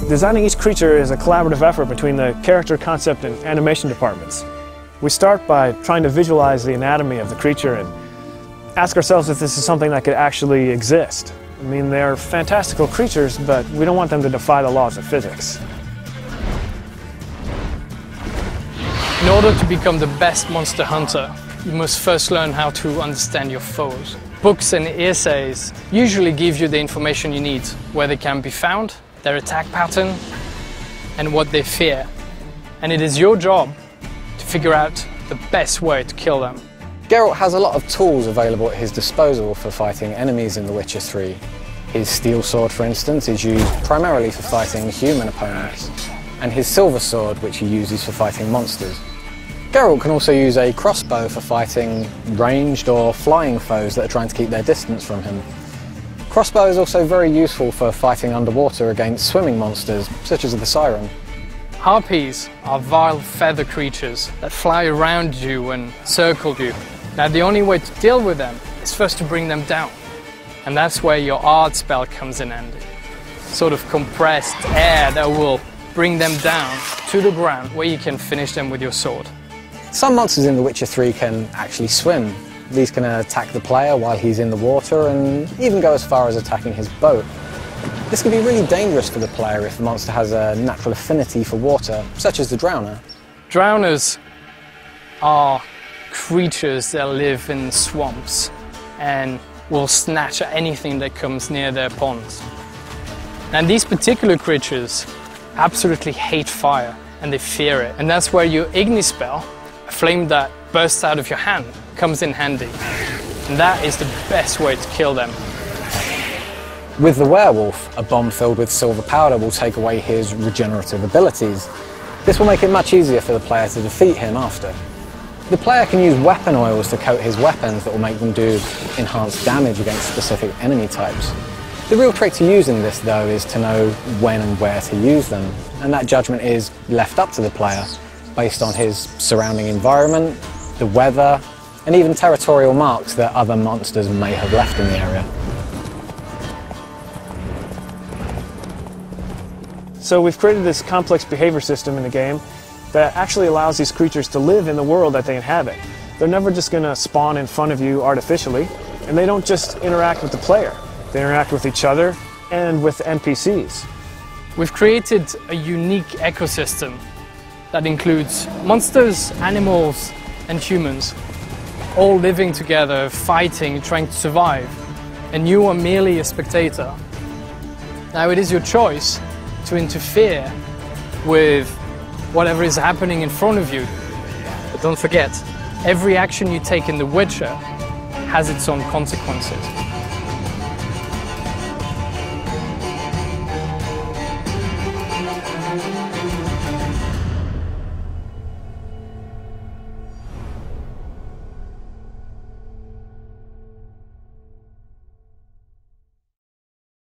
Designing each creature is a collaborative effort between the character, concept, and animation departments. We start by trying to visualize the anatomy of the creature and ask ourselves if this is something that could actually exist. I mean, they're fantastical creatures, but we don't want them to defy the laws of physics. In order to become the best monster hunter, you must first learn how to understand your foes. Books and essays usually give you the information you need, where they can be found, their attack pattern, and what they fear. And it is your job to figure out the best way to kill them. Geralt has a lot of tools available at his disposal for fighting enemies in The Witcher 3. His steel sword, for instance, is used primarily for fighting human opponents, and his silver sword, which he uses for fighting monsters. Geralt can also use a crossbow for fighting ranged or flying foes that are trying to keep their distance from him. Crossbow is also very useful for fighting underwater against swimming monsters, such as the Siren. Harpies are vile feather creatures that fly around you and circle you. Now the only way to deal with them is first to bring them down. And that's where your art spell comes in handy. Sort of compressed air that will bring them down to the ground where you can finish them with your sword. Some monsters in The Witcher 3 can actually swim. These can attack the player while he's in the water and even go as far as attacking his boat. This can be really dangerous for the player if the monster has a natural affinity for water, such as the Drowner. Drowners are creatures that live in swamps and will snatch at anything that comes near their ponds. And these particular creatures absolutely hate fire and they fear it. And that's where your Igni spell, a flame that bursts out of your hand, comes in handy. And that is the best way to kill them. With the werewolf, a bomb filled with silver powder will take away his regenerative abilities. This will make it much easier for the player to defeat him after. The player can use weapon oils to coat his weapons that will make them do enhanced damage against specific enemy types. The real trick to using this, though, is to know when and where to use them, and that judgment is left up to the player based on his surrounding environment, the weather, and even territorial marks that other monsters may have left in the area. So we've created this complex behavior system in the game that actually allows these creatures to live in the world that they inhabit. They're never just going to spawn in front of you artificially, and they don't just interact with the player. They interact with each other and with NPCs. We've created a unique ecosystem that includes monsters, animals, and humans, all living together, fighting, trying to survive, and you are merely a spectator. Now it is your choice to interfere with whatever is happening in front of you. But don't forget, every action you take in The Witcher has its own consequences.